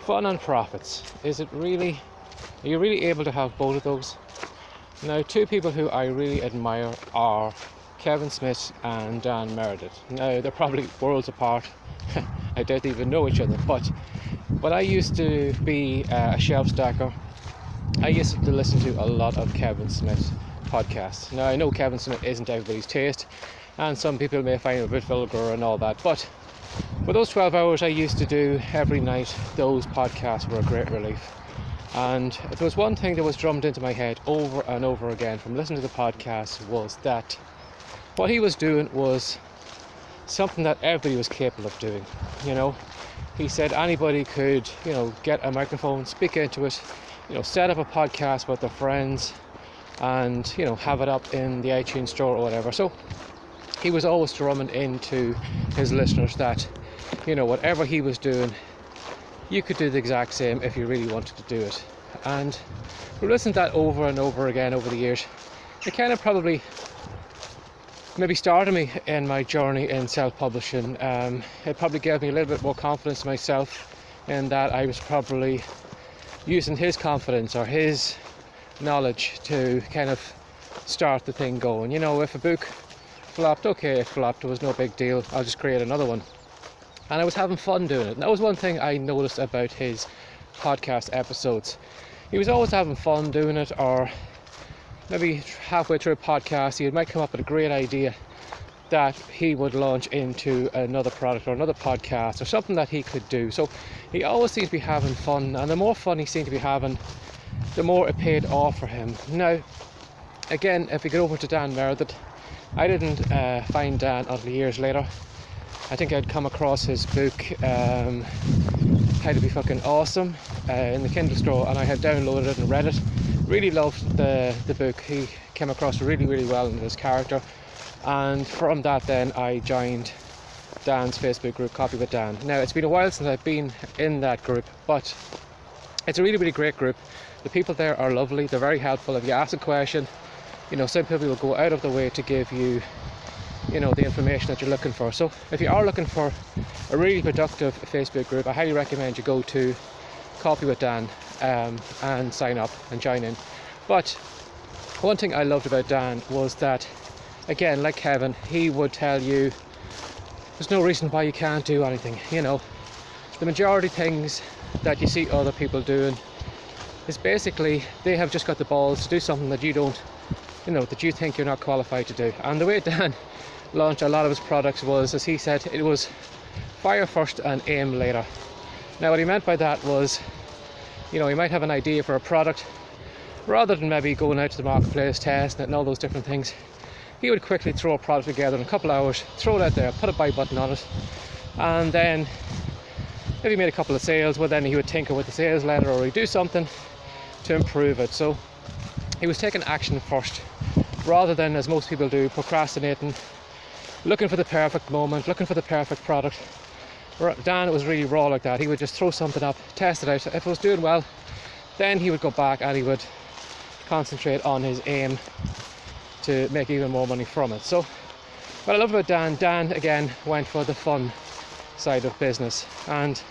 Fun and profits. Are you really able to have both of those? Now, two people who I really admire are Kevin Smith and Dan Meredith. Now, they're probably worlds apart. I don't even know each other. But when I used to be a shelf stacker, I used to listen to a lot of Kevin Smith podcasts. Now, I know Kevin Smith isn't everybody's taste, and some people may find it a bit vulgar and all that, but for those 12 hours I used to do every night, those podcasts were a great relief. And if there was one thing that was drummed into my head over and over again from listening to the podcast, was that what he was doing was something that everybody was capable of doing. He said anybody could, get a microphone, speak into it, set up a podcast with their friends and, have it up in the iTunes store or whatever. So he was always drumming into his listeners that, whatever he was doing, you could do the exact same if you really wanted to do it. And we listened to that over and over again over the years. It kind of probably maybe started me in my journey in self-publishing. It probably gave me a little bit more confidence in myself, in that I was probably using his confidence or his knowledge to kind of start the thing going. If a book flopped, okay, it flopped, it was no big deal, I'll just create another one. And I was having fun doing it. And that was one thing I noticed about his podcast episodes. He was always having fun doing it, or maybe halfway through a podcast he might come up with a great idea that he would launch into another product or another podcast or something that he could do. So he always seems to be having fun, and the more fun he seemed to be having, the more it paid off for him. Now, again, if we get over to Dan Meredith, I didn't find Dan until years later. I think I'd come across his book, How to Be Fucking Awesome, in the Kindle store, and I had downloaded it and read it. Really loved the book. He came across really, really well in his character, and from that then I joined Dan's Facebook group, Coffee with Dan. Now, it's been a while since I've been in that group, but it's a really, really great group. The people there are lovely, they're very helpful. If you ask a question, some people will go out of the way to give you the information that you're looking for. So if you are looking for a really productive Facebook group, I highly recommend you go to Coffee with Dan and sign up and join in. But one thing I loved about Dan was that, again, like Kevin, he would tell you there's no reason why you can't do anything. The majority things that you see other people doing is basically they have just got the balls to do something that you don't, that you think you're not qualified to do. And the way Dan launched a lot of his products was, as he said, it was fire first and aim later. Now, what he meant by that was, he might have an idea for a product, rather than maybe going out to the marketplace, testing it and all those different things, he would quickly throw a product together in a couple of hours, throw it out there, put a buy button on it, and then if he made a couple of sales, well, then he would tinker with the sales letter or he'd do something to improve it. So he was taking action first, rather than, as most people do, procrastinating, looking for the perfect moment, looking for the perfect product. Dan was really raw like that. He would just throw something up, test it out. If it was doing well, then he would go back and he would concentrate on his aim to make even more money from it. So what I love about Dan again went for the fun side of business, and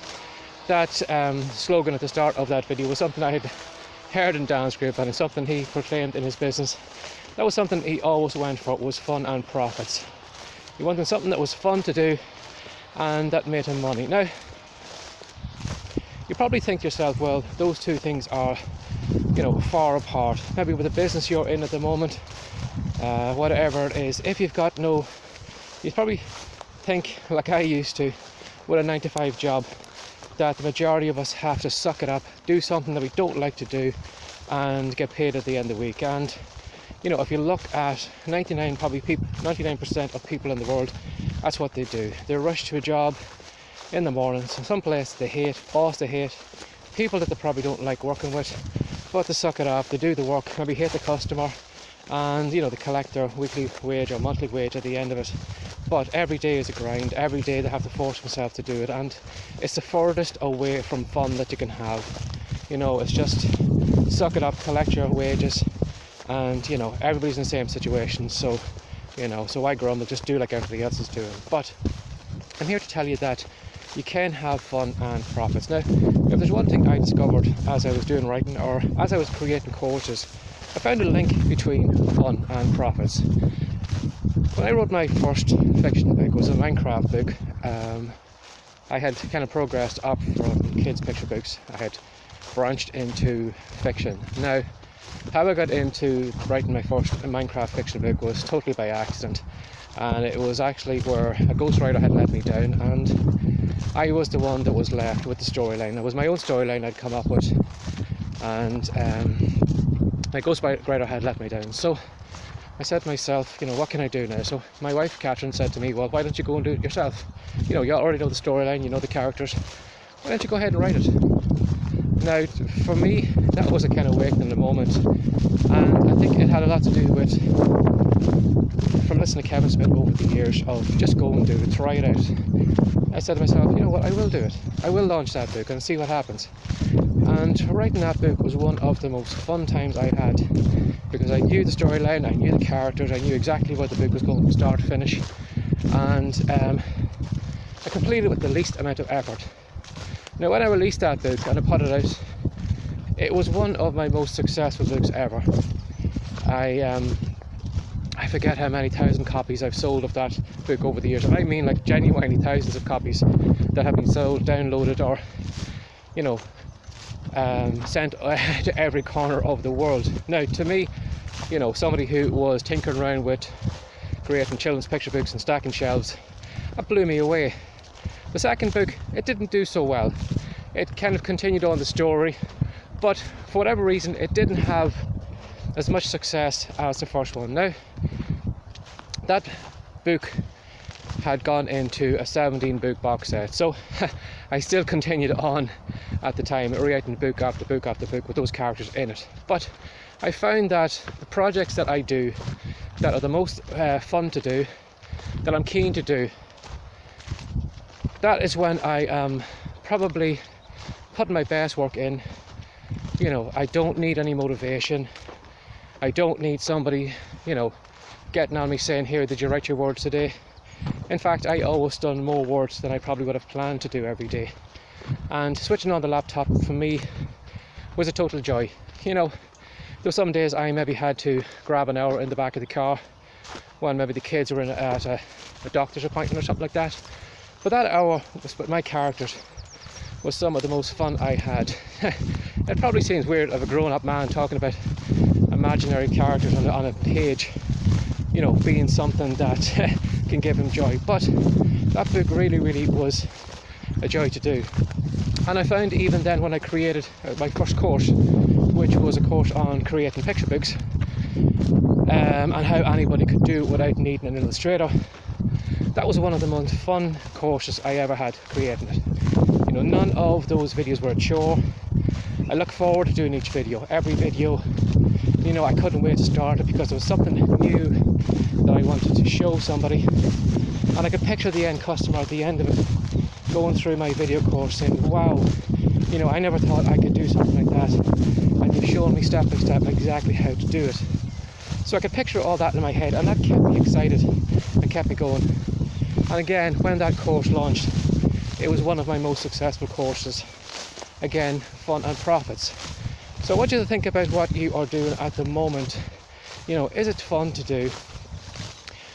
that slogan at the start of that video was something I had heard in Dan's group, and it's something he proclaimed in his business. That was something he always went for, was fun and profits. He wanted something that was fun to do and that made him money. Now, you probably think to yourself, well, those two things are, far apart. Maybe with the business you're in at the moment, whatever it is, if you've got you'd probably think, like I used to, with a 9-to-5 job, that the majority of us have to suck it up, do something that we don't like to do, and get paid at the end of the week. And if you look at 99% of people in the world, that's what they do. They rush to a job in the mornings, some place they hate, boss they hate, people that they probably don't like working with, but they suck it up, they do the work, maybe hate the customer, and they collect their weekly wage or monthly wage at the end of it. But every day is a grind, every day they have to force themselves to do it, and it's the furthest away from fun that you can have. It's just suck it up, collect your wages, and everybody's in the same situation, so so why grumble, just do like everybody else is doing. But I'm here to tell you that you can have fun and profits. Now, if there's one thing I discovered as I was doing writing or as I was creating courses, I found a link between fun and profits. When I wrote my first fiction book, it was a Minecraft book. I had kind of progressed up from kids' picture books. I had branched into fiction. Now, how I got into writing my first Minecraft fiction book was totally by accident, and it was actually where a ghostwriter had let me down, and I was the one that was left with the storyline. It was my own storyline I'd come up with, and my ghostwriter had let me down. So I said to myself, what can I do now? So my wife Catherine said to me, well, why don't you go and do it yourself? You already know the storyline, you know the characters. Why don't you go ahead and write it? Now, for me, that was a kind of awakening in the moment, and I think it had a lot to do with, from listening to Kevin Smith over the years, of just go and do it, try it out. I said to myself, you know what, I will do it. I will launch that book and see what happens. And writing that book was one of the most fun times I had, because I knew the storyline, I knew the characters, I knew exactly what the book was going to start, finish, and I completed it with the least amount of effort. Now, when I released that book and I put it out, it was one of my most successful books ever. I forget how many thousand copies I've sold of that book over the years, and I mean like genuinely thousands of copies that have been sold, downloaded, or sent to every corner of the world. Now, to me, somebody who was tinkering around with creating children's picture books and stacking shelves, that blew me away. The second book, it didn't do so well. It kind of continued on the story, but for whatever reason, it didn't have as much success as the first one. Now, that book had gone into a 17-book box set, so I still continued on at the time, writing book after book after book with those characters in it. But I found that the projects that I do that are the most fun to do, that I'm keen to do, that is when I am probably putting my best work in. I don't need any motivation. I don't need somebody, getting on me saying, here, did you write your words today? In fact, I always done more words than I probably would have planned to do every day. And switching on the laptop for me was a total joy. There were some days I maybe had to grab an hour in the back of the car when maybe the kids were at a doctor's appointment or something like that. But that hour was with my characters was some of the most fun I had. It probably seems weird of a grown-up man talking about imaginary characters on a page, being something that can give him joy. But that book really, really was a joy to do. And I found even then, when I created my first course, which was a course on creating picture books, and how anybody could do it without needing an illustrator, that was one of the most fun courses I ever had creating it. None of those videos were a chore. I look forward to doing each video. Every video, I couldn't wait to start it because there was something new that I wanted to show somebody, and I could picture the end customer at the end of it going through my video course saying, wow, I never thought I could do something like that, and you've shown me step by step exactly how to do it. So I could picture all that in my head, and that kept me excited and kept me going. And again, when that course launched, it was one of my most successful courses. Again, fun and profits. So I want you to think about what you are doing at the moment. Is it fun to do?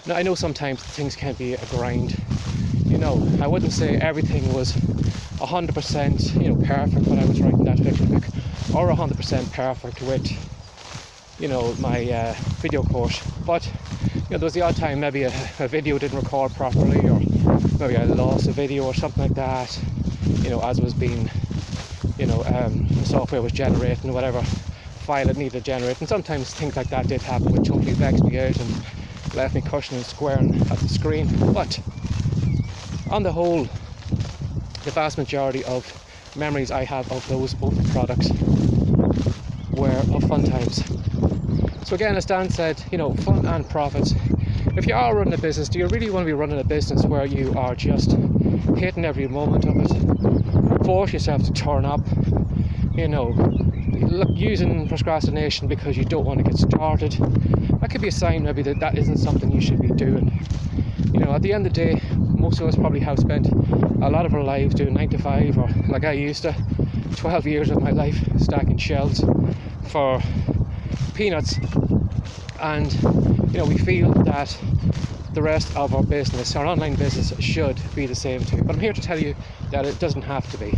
Now, I know sometimes things can be a grind. I wouldn't say everything was 100% perfect when I was writing that fiction book, or 100% perfect with my video course. But there was the odd time maybe a video didn't record properly, or maybe I lost a video or something like that, as it was being, the software was generating whatever file it needed to generate. And sometimes things like that did happen, which totally vexed me out and left me cushioning and squaring at the screen. But on the whole, the vast majority of memories I have of those both products were of fun times. So again, as Dan said, fun and profits. If you are running a business, do you really want to be running a business where you are just hating every moment of it? Force yourself to turn up, using procrastination because you don't want to get started. That could be a sign maybe that isn't something you should be doing. At the end of the day, most of us probably have spent a lot of our lives doing 9 to 5, or like I used to, 12 years of my life stacking shelves for peanuts. And we feel that the rest of our business, our online business, should be the same too. But I'm here to tell you that it doesn't have to be.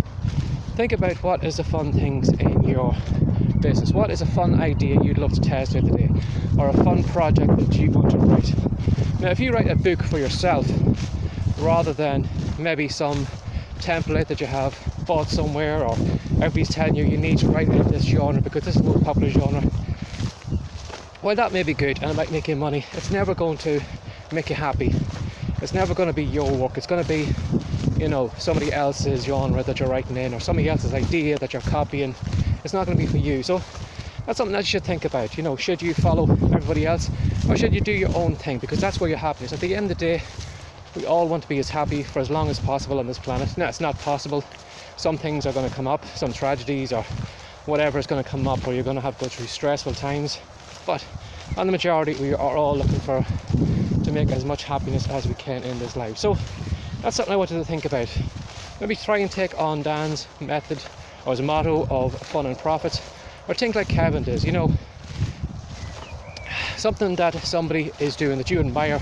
Think about what is the fun things in your business. What is a fun idea you'd love to test out today, or a fun project that you want to write? Now, if you write a book for yourself rather than maybe some template that you have bought somewhere, or everybody's telling you need to write in this genre because this is the most popular genre, well, that may be good and it might make you money. It's never going to make you happy. It's never going to be your work. It's going to be somebody else's genre that you're writing in, or somebody else's idea that you're copying. It's not going to be for you. So that's something that you should think about. Should you follow everybody else, or should you do your own thing? Because that's where your happiness. At the end of the day, we all want to be as happy for as long as possible on this planet. Now, it's not possible. Some things are going to come up, some tragedies or whatever is going to come up, or you're going to have to go through stressful times. But on the majority, we are all looking to make as much happiness as we can in this life. So that's something I wanted to think about. Maybe try and take on Dan's method or his motto of fun and profit, or think like Kevin does. Something that somebody is doing that you admire.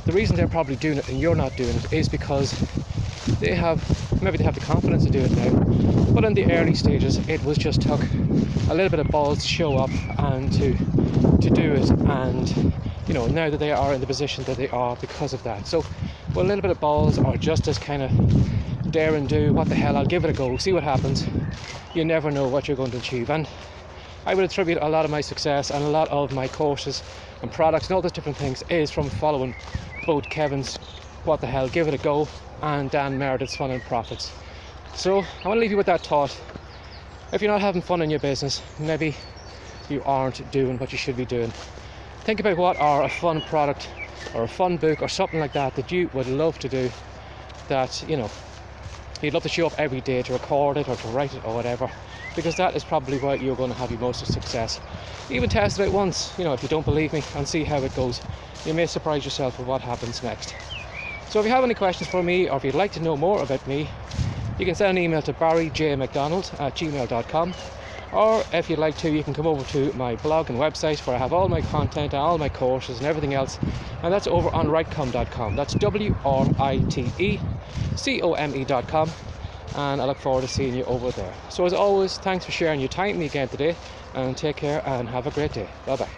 The reason they're probably doing it and you're not doing it is because they have the confidence to do it now, but in the early stages it was just took a little bit of balls to show up and to do it. And now that they are in the position that they are because of that, so with a little bit of balls, or just as kind of dare and do, what the hell, I'll give it a go, see what happens. You never know what you're going to achieve. And I would attribute a lot of my success and a lot of my courses and products and all those different things is from following both Kevin's what the hell, give it a go, and Dan Meredith's fun and profits. So I want to leave you with that thought. If you're not having fun in your business, maybe you aren't doing what you should be doing. Think about what are a fun product or a fun book or something like that you would love to do, that you'd love to show up every day to record it or to write it or whatever, because that is probably where you're going to have your most success. Even test it out once, if you don't believe me, and see how it goes. You may surprise yourself with what happens next. So if you have any questions for me, or if you'd like to know more about me, you can send an email to barryjmcdonald@gmail.com, or if you'd like to, you can come over to my blog and website where I have all my content and all my courses and everything else, and that's over on writecom.com. That's WRITECOME.com, and I look forward to seeing you over there. So as always, thanks for sharing your time with me again today, and take care and have a great day. Bye bye.